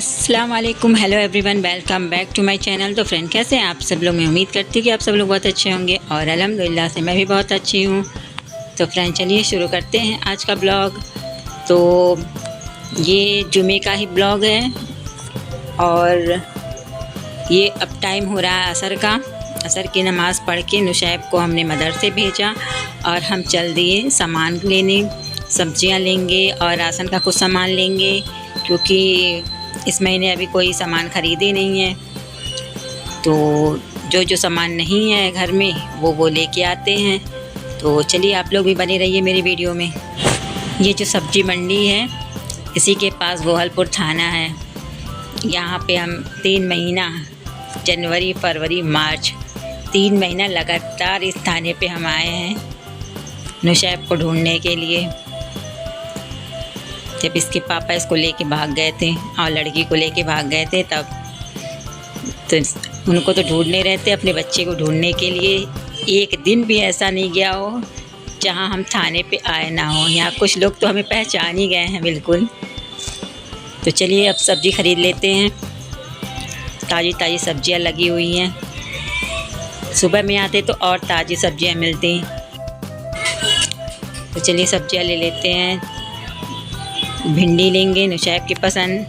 अस्सलाम वालेकुम, hello everyone, welcome back to my channel. तो फ्रेंड, कैसे हैं आप सब लोग? मैं उम्मीद करती हूँ कि आप सब लोग बहुत अच्छे होंगे और अल्हम्दुलिल्लाह से मैं भी बहुत अच्छी हूँ। तो फ्रेंड, चलिए शुरू करते हैं आज का ब्लॉग। तो ये जुमे का ही ब्लॉग है और ये अब टाइम हो रहा है असर का। असर की नमाज़ पढ़ के नुशैब को हमने मदरसे भेजा और हम चल दिए सामान लेने। सब्जियां लेंगे और राशन का कुछ सामान लेंगे क्योंकि इस महीने अभी कोई सामान ख़रीदे नहीं है। तो जो सामान नहीं है घर में वो लेके आते हैं। तो चलिए आप लोग भी बने रहिए मेरी वीडियो में। ये जो सब्जी मंडी है इसी के पास गोहलपुर थाना है। यहाँ पे हम 3 महीना जनवरी, फरवरी, मार्च 3 महीना लगातार इस थाने पे हम आए हैं नुशैब को ढूंढने के लिए। जब इसके पापा इसको लेके भाग गए थे और लड़की को लेके भाग गए थे तब तो उनको तो ढूंढने रहते, अपने बच्चे को ढूंढने के लिए एक दिन भी ऐसा नहीं गया हो जहां हम थाने पे आए ना हो। यहाँ कुछ लोग तो हमें पहचान ही गए हैं बिल्कुल। तो चलिए अब सब्ज़ी ख़रीद लेते हैं। ताज़ी ताज़ी सब्जियां लगी हुई हैं। सुबह में आते तो और ताज़ी सब्जियां मिलती। तो चलिए सब्जियां ले लेते हैं। भिंडी लेंगे नुशैब की पसंद,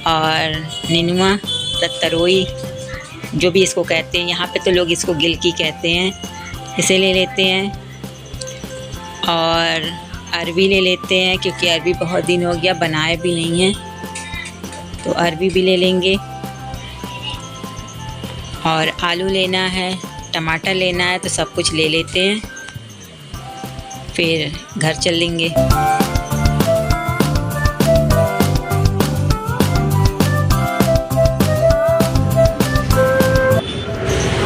और निनुआ, तरोई, जो भी इसको कहते हैं। यहाँ पे तो लोग इसको गिलकी कहते हैं, इसे ले लेते हैं। और अरबी ले लेते हैं क्योंकि अरबी बहुत दिन हो गया बनाए भी नहीं है, तो अरबी भी ले लेंगे। और आलू लेना है, टमाटर लेना है, तो सब कुछ ले लेते हैं, फिर घर चल लेंगे।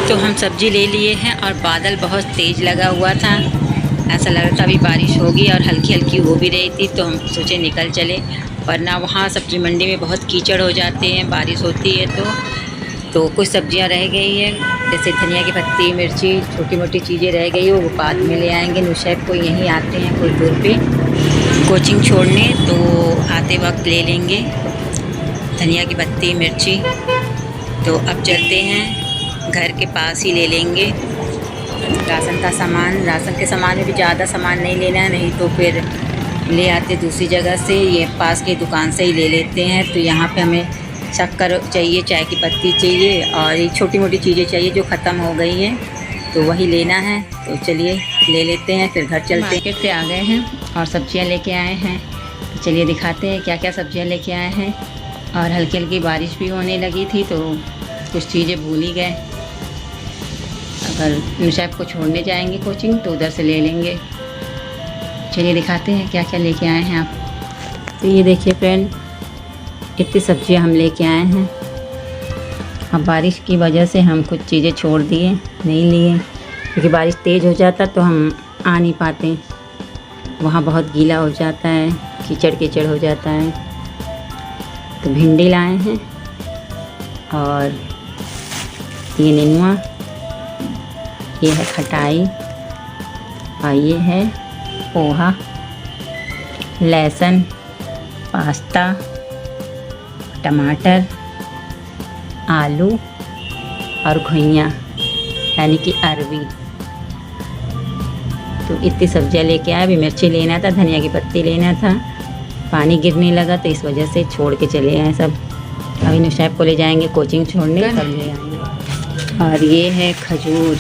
तो हम सब्ज़ी ले लिए हैं और बादल बहुत तेज़ लगा हुआ था। ऐसा लग रहा था अभी बारिश होगी और हल्की हल्की हो भी रही थी। तो हम सोचे निकल चले, वरना वहाँ सब्ज़ी मंडी में बहुत कीचड़ हो जाते हैं बारिश होती है। तो कुछ सब्जियां रह गई हैं, जैसे धनिया की पत्ती, मिर्ची, छोटी मोटी चीज़ें रह गई, वो बाद में ले आएंगे। नुशैब को यहीं आते हैं कुछ दूर पे कोचिंग छोड़ने, तो आते वक्त ले लेंगे धनिया की पत्ती, मिर्ची। तो अब चलते हैं, घर के पास ही ले लेंगे राशन का सामान। राशन के सामान में भी ज़्यादा सामान नहीं लेना है, नहीं तो फिर ले आते दूसरी जगह से। ये पास की दुकान से ही ले लेते हैं। तो यहाँ पे हमें शक्कर चाहिए, चाय की पत्ती चाहिए और ये छोटी मोटी चीज़ें चाहिए जो ख़त्म हो गई हैं, तो वही लेना है। तो चलिए ले लेते हैं, फिर घर चलते हैं। मार्केट से आ गए हैं और सब्जियां लेके आए हैं। तो चलिए दिखाते हैं क्या क्या सब्जियां लेके आए हैं। और हल्की हल्की बारिश भी होने लगी थी तो कुछ चीज़ें भूल ही गए। अगर नुशैब को छोड़ने जाएंगे कोचिंग तो उधर से ले लेंगे। चलिए दिखाते हैं क्या क्या लेके आए हैं आप। तो ये देखिए फ्रेंड, इतनी सब्जियां हम लेके आए हैं। अब बारिश की वजह से हम कुछ चीज़ें छोड़ दिए, नहीं लिए, क्योंकि बारिश तेज़ हो जाता तो हम आ नहीं पाते। वहाँ बहुत गीला हो जाता है, कीचड़ कीचड़ हो जाता है। तो भिंडी लाए हैं और ये निनुआ, ये है खटाई, और ये है पोहा, लहसुन, पास्ता, टमाटर, आलू और घुइयाँ यानी कि अरबी। तो इतनी सब्जियां लेके आए। अभी मिर्ची लेना था, धनिया की पत्ती लेना था, पानी गिरने लगा तो इस वजह से छोड़ के चले आए सब। अभी नुशैब को ले जाएंगे कोचिंग छोड़ने, तब ले आएंगे। और ये है खजूर,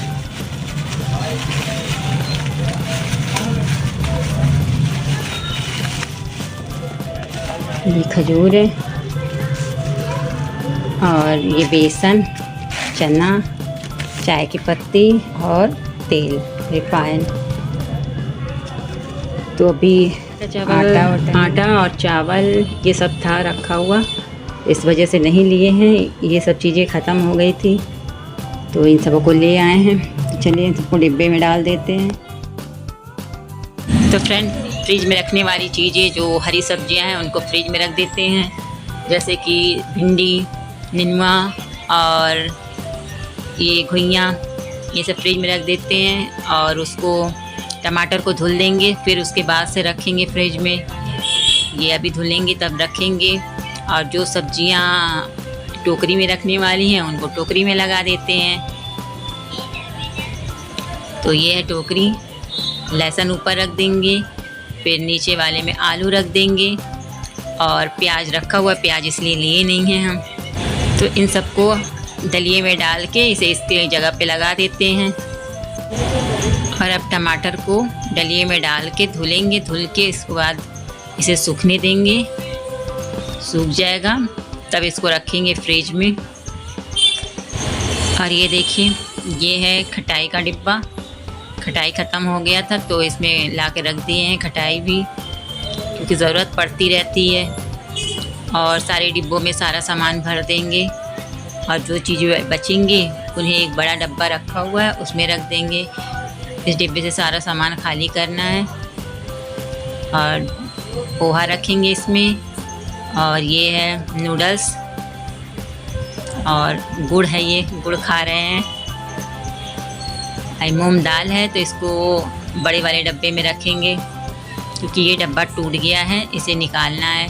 ये खजूर है। और ये बेसन, चना, चाय की पत्ती और तेल रिफाइन। तो अभी आटा और चावल ये सब था रखा हुआ, इस वजह से नहीं लिए हैं। ये सब चीज़ें ख़त्म हो गई थी तो इन सबों को ले आए हैं। तो चलिए सबको डिब्बे में डाल देते हैं। तो फ्रेंड, फ्रिज में रखने वाली चीज़ें जो हरी सब्जियां हैं उनको फ्रिज में रख देते हैं, जैसे कि भिंडी, निनुआ और ये घुइयाँ, ये सब फ्रिज में रख देते हैं। और उसको टमाटर को धुल देंगे, फिर उसके बाद से रखेंगे फ्रिज में। ये अभी धुलेंगे तब रखेंगे। और जो सब्जियां टोकरी में रखने वाली हैं उनको टोकरी में लगा देते हैं। तो ये है टोकरी, लहसुन ऊपर रख देंगे, फिर नीचे वाले में आलू रख देंगे और प्याज रखा हुआ, प्याज इसलिए लिए नहीं हैं हम। तो इन सबको दलिए में डाल के इसे इसके जगह पे लगा देते हैं। और अब टमाटर को दलिए में डाल के धुलेंगे, धुल के इसके बाद इसे सूखने देंगे, सूख जाएगा तब इसको रखेंगे फ्रिज में। और ये देखिए, ये है खटाई का डिब्बा, खटाई ख़त्म हो गया था तो इसमें ला के रख दिए हैं खटाई भी, क्योंकि ज़रूरत पड़ती रहती है। और सारे डिब्बों में सारा सामान भर देंगे और जो चीज़ें बचेंगी उन्हें एक बड़ा डब्बा रखा हुआ है उसमें रख देंगे। इस डिब्बे से सारा सामान खाली करना है। और पोहा रखेंगे इसमें, और ये है नूडल्स, और गुड़ है, ये गुड़ खा रहे हैं। मूंग दाल है तो इसको बड़े वाले डब्बे में रखेंगे, क्योंकि ये डब्बा टूट गया है, इसे निकालना है।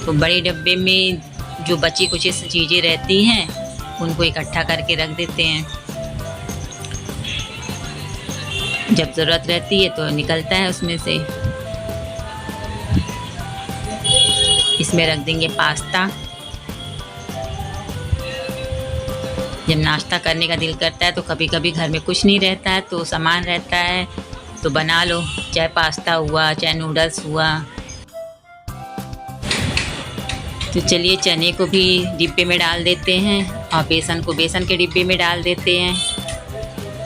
तो बड़े डब्बे में जो बची कुछ चीज़ें रहती हैं उनको इकट्ठा करके रख देते हैं, जब ज़रूरत रहती है तो निकलता है उसमें से। इसमें रख देंगे पास्ता, जब नाश्ता करने का दिल करता है तो कभी कभी घर में कुछ नहीं रहता है तो सामान रहता है तो बना लो, चाहे पास्ता हुआ चाहे नूडल्स हुआ। तो चलिए चने को भी डिब्बे में डाल देते हैं और बेसन को बेसन के डिब्बे में डाल देते हैं,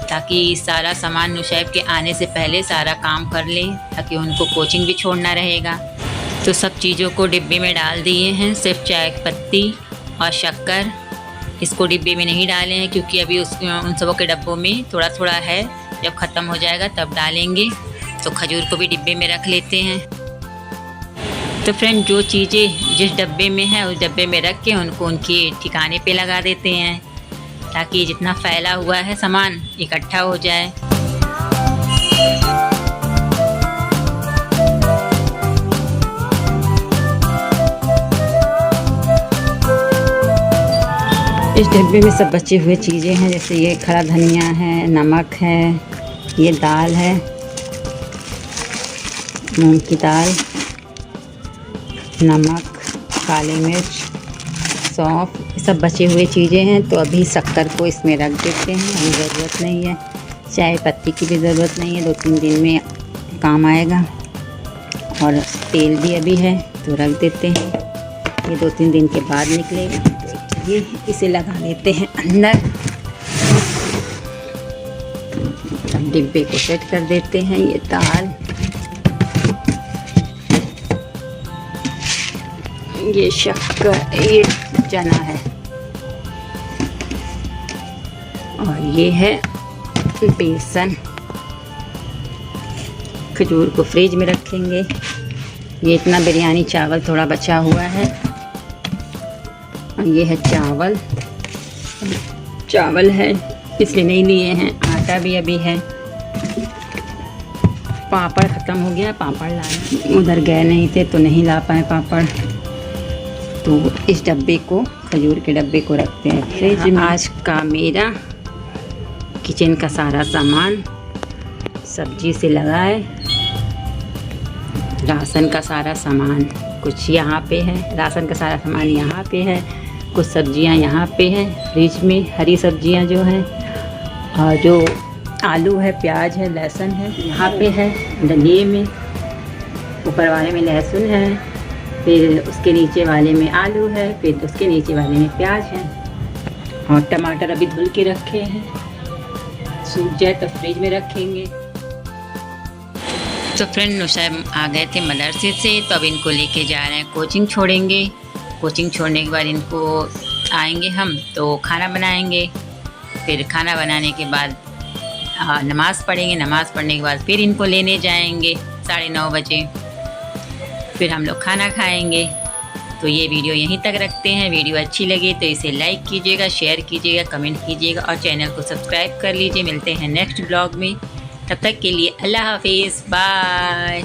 ताकि सारा सामान नुशैब के आने से पहले सारा काम कर लें, ताकि उनको कोचिंग भी छोड़ना रहेगा। तो सब चीज़ों को डिब्बे में डाल दिए हैं, सिर्फ चाय पत्ती और शक्कर इसको डिब्बे में नहीं डाले हैं, क्योंकि अभी उन सबों के डब्बों में थोड़ा थोड़ा है, जब ख़त्म हो जाएगा तब डालेंगे। तो खजूर को भी डिब्बे में रख लेते हैं। तो फ्रेंड, जो चीज़ें जिस डब्बे में है उस डब्बे में रख के उनको उनके ठिकाने पे लगा देते हैं, ताकि जितना फैला हुआ है सामान इकट्ठा हो जाए। इस डब्बे में सब बचे हुए चीज़ें हैं, जैसे ये खड़ा धनिया है, नमक है, ये दाल है, मूंग की दाल, नमक, काली मिर्च, सौंफ, ये सब बचे हुए चीज़ें हैं। तो अभी शक्कर को इसमें रख देते हैं, अभी ज़रूरत नहीं है। चाय पत्ती की भी ज़रूरत नहीं है, 2-3 दिन में काम आएगा। और तेल भी अभी है तो रख देते हैं, ये 2-3 दिन के बाद निकलेगा। तो ये इसे लगा देते हैं अंदर। अब डिब्बे को सेट कर देते हैं। ये दाल, ये शक्कर, ये चना है, और ये है बेसन। खजूर को फ्रिज में रखेंगे। ये इतना बिरयानी चावल थोड़ा बचा हुआ है, और ये है चावल, चावल है इसलिए नहीं लिए हैं। आटा भी अभी है। पापड़ ख़त्म हो गया, पापड़ लाए, उधर गए नहीं थे तो नहीं ला पाए पापड़। तो इस डब्बे को, खजूर के डब्बे को रखते हैं फ्रिज में। आज का मेरा किचन का सारा सामान सब्जी से लगाए, राशन का सारा सामान कुछ यहाँ पे है, राशन का सारा सामान यहाँ पे है, कुछ सब्जियाँ यहाँ पे हैं फ्रिज में, हरी सब्जियाँ जो हैं, और जो आलू है, प्याज है, लहसुन है यहाँ पे है दलिए में। ऊपर वाले में लहसुन है, फिर उसके नीचे वाले में आलू है, फिर उसके नीचे वाले में प्याज है, और टमाटर अभी धुल के रखे हैं, सूख जाए तो फ्रिज में रखेंगे। तो फ्रेंड, नुशैब आ गए थे मदरसे से, तो अब इनको लेके जा रहे हैं, कोचिंग छोड़ेंगे। कोचिंग छोड़ने के बाद इनको आएंगे हम तो खाना बनाएंगे, फिर खाना बनाने के बाद नमाज़ पढ़ेंगे, नमाज़ पढ़ने के बाद फिर इनको लेने जाएंगे 9:30 बजे, फिर हम लोग खाना खाएंगे। तो ये वीडियो यहीं तक रखते हैं। वीडियो अच्छी लगे तो इसे लाइक कीजिएगा, शेयर कीजिएगा, कमेंट कीजिएगा और चैनल को सब्सक्राइब कर लीजिए। मिलते हैं नेक्स्ट ब्लॉग में, तब तक के लिए अल्लाह हाफिज़, बाय।